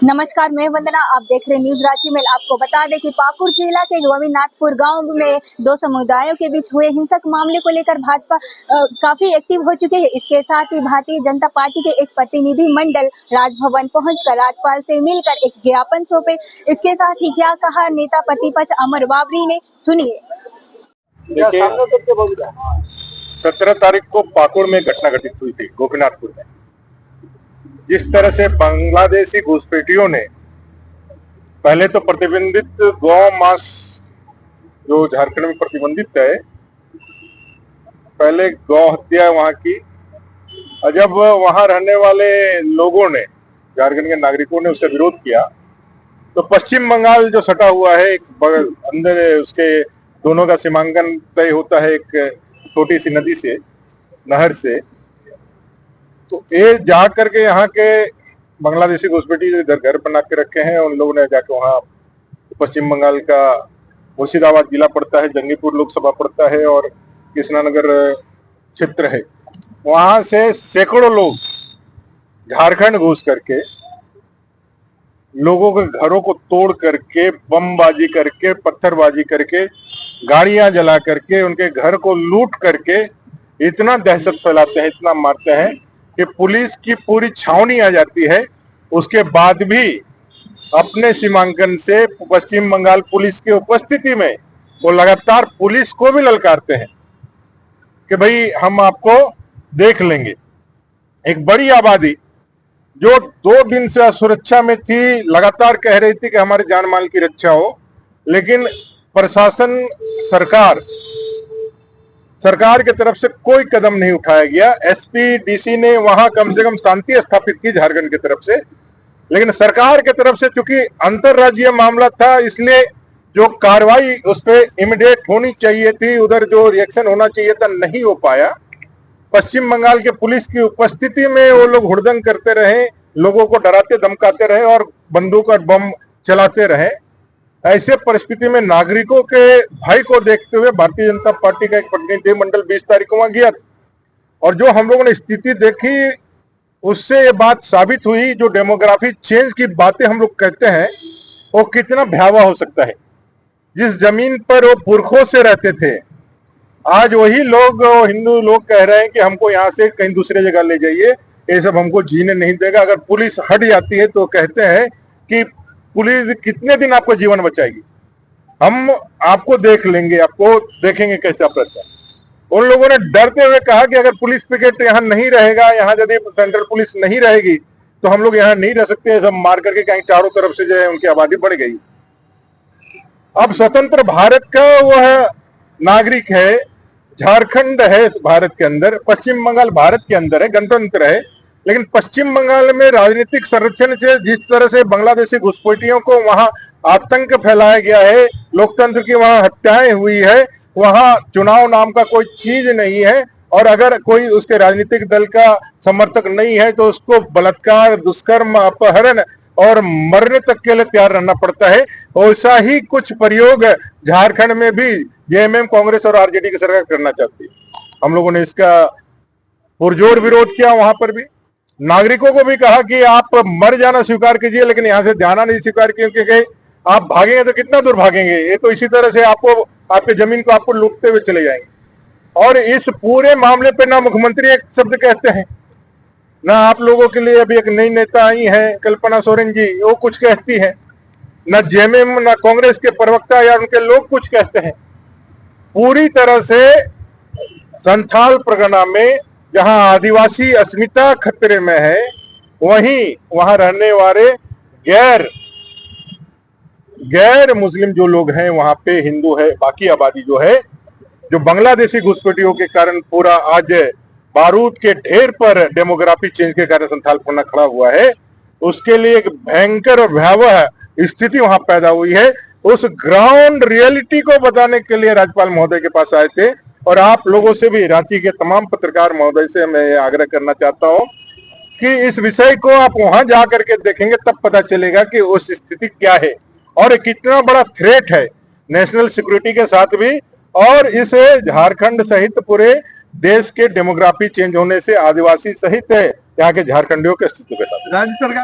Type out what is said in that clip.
नमस्कार, मैं वंदना। आप देख रहे न्यूज रांची में। आपको बता दें कि पाकुड़ जिला के गोविंदनाथपुर गांव में दो समुदायों के बीच हुए हिंसक मामले को लेकर भाजपा काफी एक्टिव हो चुके हैं। इसके साथ ही भारतीय जनता पार्टी के एक प्रतिनिधि मंडल राजभवन पहुंचकर राज्यपाल से मिलकर एक ज्ञापन सौंपे। इसके साथ ही क्या कहा नेता प्रतिपक्ष अमर बाबरी ने, सुनिए। 17 तारीख को पाकुड़ में घटना घटित हुई थी गोपीनाथपुर में। जिस तरह से बांग्लादेशी घुसपैठियों ने पहले तो प्रतिबंधित गौ मांस जो झारखंड में प्रतिबंधित है, पहले गौ हत्या वहां की, और जब वहां रहने वाले लोगों ने, झारखंड के नागरिकों ने उसका विरोध किया, तो पश्चिम बंगाल जो सटा हुआ है एक अंदर, उसके दोनों का सीमांकन तय होता है एक छोटी सी नदी से, नहर से। तो ये जा करके यहाँ के बांग्लादेशी घुसपैठी जो इधर घर बना के रखे हैं, उन लोगों ने जाके वहाँ, पश्चिम बंगाल का मुर्शिदाबाद जिला पड़ता है, जंगीपुर लोकसभा पड़ता है और कृष्णानगर क्षेत्र है, वहां से सैकड़ों लोग झारखंड घुस करके लोगों के घरों को तोड़ करके, बमबाजी करके, पत्थरबाजी करके, गाड़ियां जला करके, उनके घर को लूट करके इतना दहशत फैलाते हैं, इतना मारते हैं कि पुलिस की पूरी छावनी आ जाती है। उसके बाद भी अपने सीमांकन से पश्चिम बंगाल पुलिस की उपस्थिति में वो लगातार पुलिस को भी ललकारते हैं कि भाई हम आपको देख लेंगे। एक बड़ी आबादी जो 2 दिन से असुरक्षा में थी, लगातार कह रही थी कि हमारे जान माल की रक्षा हो, लेकिन प्रशासन, सरकार की तरफ से कोई कदम नहीं उठाया गया। एसपी, डीसी ने वहां कम से कम शांति स्थापित की झारखंड की तरफ से, लेकिन सरकार की तरफ से चूंकि अंतरराज्यीय मामला था, इसलिए जो कार्रवाई उस पर इमीडिएट होनी चाहिए थी, उधर जो रिएक्शन होना चाहिए था, नहीं हो पाया। पश्चिम बंगाल के पुलिस की उपस्थिति में वो लोग हुड़दंग करते रहे, लोगों को डराते धमकाते रहे और बंदूक और बम चलाते रहे। ऐसे परिस्थिति में नागरिकों के भय को देखते हुए भारतीय जनता पार्टी का एक प्रतिनिधि मंडल 20 तारीख को वहां गया, और जो हम लोगों ने स्थिति देखी उससे ये बात साबित हुई, जो डेमोग्राफी चेंज की बातें हम लोग कहते हैं वो कितना भयावह हो सकता है। जिस जमीन पर वो पुरखों से रहते थे, आज वही लोग, हिंदू लोग कह रहे हैं कि हमको यहाँ से कहीं दूसरे जगह ले जाइए, ये सब हमको जीने नहीं देगा। अगर पुलिस हट जाती है तो कहते हैं कि पुलिस कितने दिन आपको जीवन बचाएगी, हम आपको देख लेंगे, आपको देखेंगे कैसे आप रहते हैं। उन लोगों ने डरते हुए कहा कि अगर पुलिस पिकेट यहाँ नहीं रहेगा, यहाँ यदि सेंट्रल पुलिस नहीं रहेगी तो हम लोग यहाँ नहीं रह सकते, सब मार करके कहीं चारों तरफ से जो है उनकी आबादी बढ़ गई। अब स्वतंत्र भारत का वह नागरिक है, झारखंड है भारत के अंदर, पश्चिम बंगाल भारत के अंदर है, गणतंत्र है, लेकिन पश्चिम बंगाल में राजनीतिक संरक्षण से जिस तरह से बांग्लादेशी घुसपैठियों को वहां आतंक फैलाया गया है, लोकतंत्र की वहां हत्याएं हुई है, वहां चुनाव नाम का कोई चीज नहीं है, और अगर कोई उसके राजनीतिक दल का समर्थक नहीं है तो उसको बलात्कार, दुष्कर्म, अपहरण और मरने तक के लिए तैयार रहना पड़ता है। वैसा ही कुछ प्रयोग झारखंड में भी जेएमएम, कांग्रेस और आरजेडी की सरकार करना चाहती है। हम लोगों ने इसका पुरजोर विरोध किया। वहां पर भी नागरिकों को भी कहा कि आप मर जाना स्वीकार कीजिए, लेकिन यहां से जाना नहीं स्वीकार किए, क्योंकि आप भागेंगे तो कितना दूर भागेंगे, ये तो इसी तरह से आपको, आपके जमीन को आपको लूटते हुए चले जाएंगे। और इस पूरे मामले पे ना मुख्यमंत्री एक शब्द कहते हैं, ना आप लोगों के लिए अभी एक नई नेता आई है कल्पना सोरेन जी, वो कुछ कहती है, ना जेएमएम, ना कांग्रेस के प्रवक्ता या उनके लोग कुछ कहते हैं। पूरी तरह से संथाल परगना में जहां आदिवासी अस्मिता खतरे में है, वहां रहने वाले गैर मुस्लिम जो लोग हैं, वहां पे हिंदू है, बाकी आबादी जो है, जो बांग्लादेशी घुसपैठियों के कारण पूरा आज बारूद के ढेर पर डेमोग्राफी चेंज के कारण संथाल परगना खड़ा हुआ है, उसके लिए एक भयंकर और भयावह स्थिति वहां पैदा हुई है। उस ग्राउंड रियलिटी को बताने के लिए राज्यपाल महोदय के पास आए थे, और आप लोगों से भी, रांची के तमाम पत्रकार महोदय से मैं आग्रह करना चाहता हूं कि इस विषय को आप वहां जाकर के देखेंगे, तब पता चलेगा कि उस स्थिति क्या है और कितना बड़ा थ्रेट है नेशनल सिक्योरिटी के साथ भी, और इस झारखंड सहित पूरे देश के डेमोग्राफी चेंज होने से आदिवासी सहित यहाँ के झारखंडियों के अस्तित्व के साथ। राज्य सरकार